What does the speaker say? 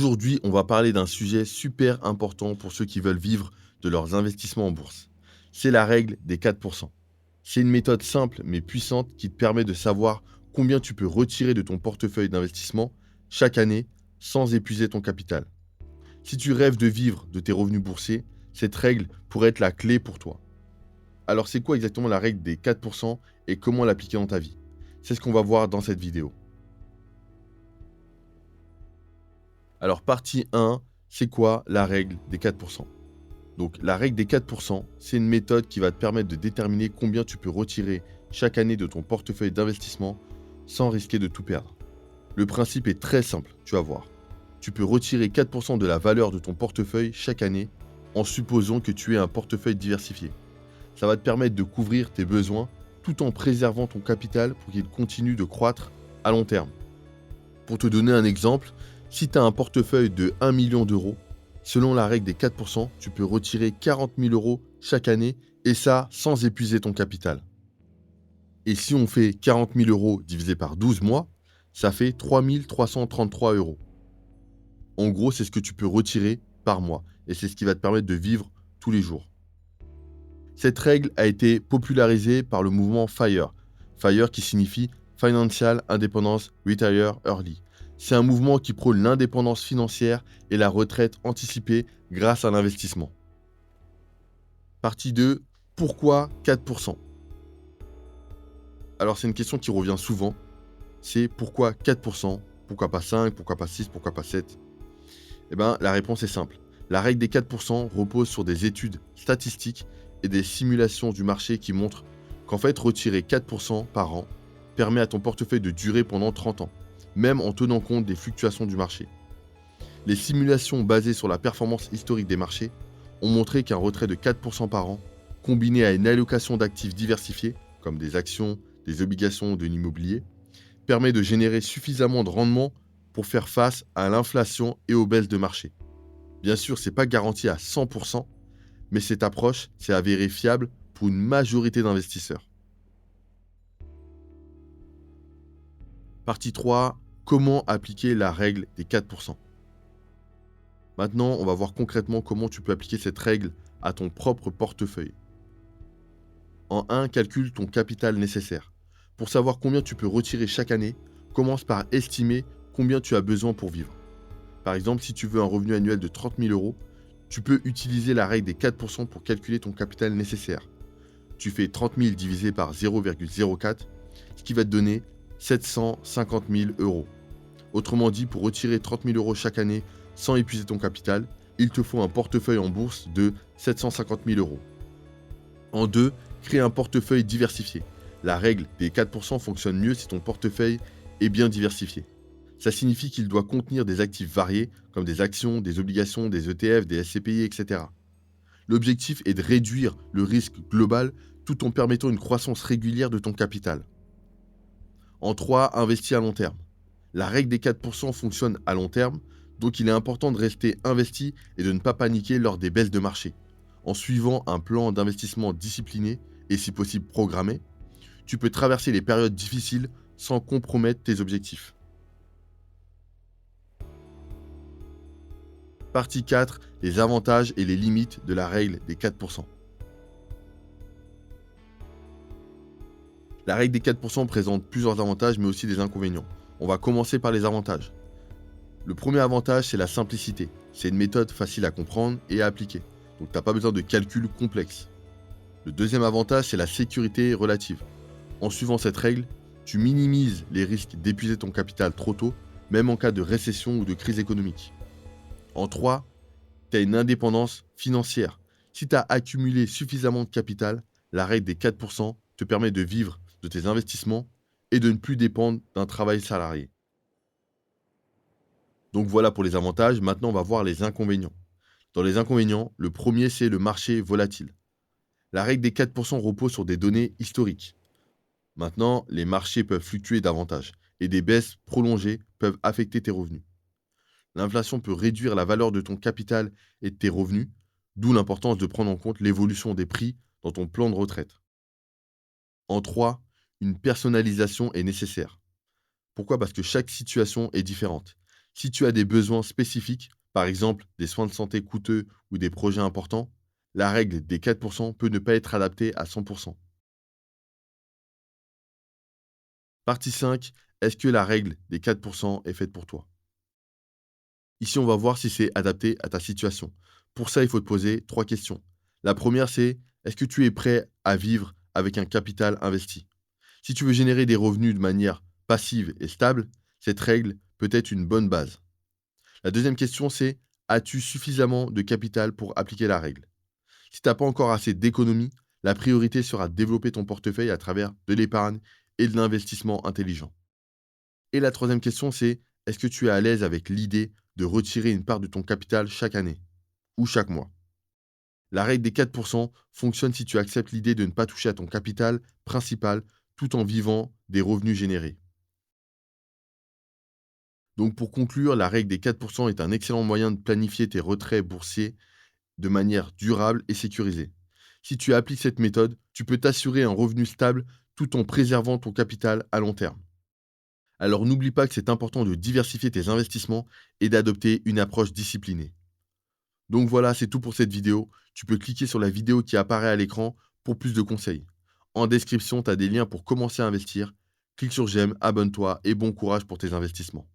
Aujourd'hui, on va parler d'un sujet super important pour ceux qui veulent vivre de leurs investissements en bourse. C'est la règle des 4%. C'est une méthode simple mais puissante qui te permet de savoir combien tu peux retirer de ton portefeuille d'investissement chaque année sans épuiser ton capital. Si tu rêves de vivre de tes revenus boursiers, cette règle pourrait être la clé pour toi. Alors c'est quoi exactement la règle des 4% et comment l'appliquer dans ta vie? C'est ce qu'on va voir dans cette vidéo. Alors partie 1, c'est quoi la règle des 4%? Donc la règle des 4%, c'est une méthode qui va te permettre de déterminer combien tu peux retirer chaque année de ton portefeuille d'investissement sans risquer de tout perdre. Le principe est très simple, tu vas voir. Tu peux retirer 4% de la valeur de ton portefeuille chaque année en supposant que tu aies un portefeuille diversifié. Ça va te permettre de couvrir tes besoins tout en préservant ton capital pour qu'il continue de croître à long terme. Pour te donner un exemple, si tu as un portefeuille de 1 million d'euros, selon la règle des 4%, tu peux retirer 40 000 euros chaque année et ça sans épuiser ton capital. Et si on fait 40 000 euros divisé par 12 mois, ça fait 3 333 euros. En gros, c'est ce que tu peux retirer par mois et c'est ce qui va te permettre de vivre tous les jours. Cette règle a été popularisée par le mouvement FIRE. FIRE qui signifie Financial Independence Retire Early. C'est un mouvement qui prône l'indépendance financière et la retraite anticipée grâce à l'investissement. Partie 2. Pourquoi 4%? Alors c'est une question qui revient souvent. C'est pourquoi 4%? Pourquoi pas 5? Pourquoi pas 6? Pourquoi pas 7? Eh bien, la réponse est simple. La règle des 4% repose sur des études statistiques et des simulations du marché qui montrent qu'en fait, retirer 4% par an permet à ton portefeuille de durer pendant 30 ans, même en tenant compte des fluctuations du marché. Les simulations basées sur la performance historique des marchés ont montré qu'un retrait de 4% par an, combiné à une allocation d'actifs diversifiés, comme des actions, des obligations ou de l'immobilier, permet de générer suffisamment de rendement pour faire face à l'inflation et aux baisses de marché. Bien sûr, ce n'est pas garanti à 100%, mais cette approche s'est avérée fiable pour une majorité d'investisseurs. Partie 3. Comment appliquer la règle des 4%? Maintenant, on va voir concrètement comment tu peux appliquer cette règle à ton propre portefeuille. En 1, calcule ton capital nécessaire. Pour savoir combien tu peux retirer chaque année, commence par estimer combien tu as besoin pour vivre. Par exemple, si tu veux un revenu annuel de 30 000 euros, tu peux utiliser la règle des 4% pour calculer ton capital nécessaire. Tu fais 30 000 divisé par 0,04, ce qui va te donner 750 000 euros. Autrement dit, pour retirer 30 000 euros chaque année sans épuiser ton capital, il te faut un portefeuille en bourse de 750 000 euros. En 2, crée un portefeuille diversifié. La règle des 4% fonctionne mieux si ton portefeuille est bien diversifié. Ça signifie qu'il doit contenir des actifs variés, comme des actions, des obligations, des ETF, des SCPI, etc. L'objectif est de réduire le risque global tout en permettant une croissance régulière de ton capital. En 3, investis à long terme. La règle des 4% fonctionne à long terme, donc il est important de rester investi et de ne pas paniquer lors des baisses de marché. En suivant un plan d'investissement discipliné et si possible programmé, tu peux traverser les périodes difficiles sans compromettre tes objectifs. Partie 4, les avantages et les limites de la règle des 4%. La règle des 4% présente plusieurs avantages mais aussi des inconvénients. On va commencer par les avantages. Le premier avantage, c'est la simplicité. C'est une méthode facile à comprendre et à appliquer. Donc tu n'as pas besoin de calculs complexes. Le deuxième avantage, c'est la sécurité relative. En suivant cette règle, tu minimises les risques d'épuiser ton capital trop tôt, même en cas de récession ou de crise économique. En 3, tu as une indépendance financière. Si tu as accumulé suffisamment de capital, la règle des 4% te permet de vivre de tes investissements et de ne plus dépendre d'un travail salarié. Donc voilà pour les avantages, maintenant on va voir les inconvénients. Dans les inconvénients, le premier c'est le marché volatile. La règle des 4% repose sur des données historiques. Maintenant, les marchés peuvent fluctuer davantage et des baisses prolongées peuvent affecter tes revenus. L'inflation peut réduire la valeur de ton capital et de tes revenus, d'où l'importance de prendre en compte l'évolution des prix dans ton plan de retraite. En 3, une personnalisation est nécessaire. Pourquoi? Parce que chaque situation est différente. Si tu as des besoins spécifiques, par exemple des soins de santé coûteux ou des projets importants, la règle des 4% peut ne pas être adaptée à 100%. Partie 5. Est-ce que la règle des 4% est faite pour toi? Ici, on va voir si c'est adapté à ta situation. Pour ça, il faut te poser 3 questions. La première, c'est: est-ce que tu es prêt à vivre avec un capital investi? Si tu veux générer des revenus de manière passive et stable, cette règle peut être une bonne base. La deuxième question, c'est: as-tu suffisamment de capital pour appliquer la règle? Si tu n'as pas encore assez d'économies, la priorité sera de développer ton portefeuille à travers de l'épargne et de l'investissement intelligent. Et la troisième question, c'est: est-ce que tu es à l'aise avec l'idée de retirer une part de ton capital chaque année ou chaque mois? La règle des 4% fonctionne si tu acceptes l'idée de ne pas toucher à ton capital principal tout en vivant des revenus générés. Donc pour conclure, la règle des 4% est un excellent moyen de planifier tes retraits boursiers de manière durable et sécurisée. Si tu appliques cette méthode, tu peux t'assurer un revenu stable tout en préservant ton capital à long terme. Alors n'oublie pas que c'est important de diversifier tes investissements et d'adopter une approche disciplinée. Donc voilà, c'est tout pour cette vidéo. Tu peux cliquer sur la vidéo qui apparaît à l'écran pour plus de conseils. En description, tu as des liens pour commencer à investir. Clique sur j'aime, abonne-toi et bon courage pour tes investissements.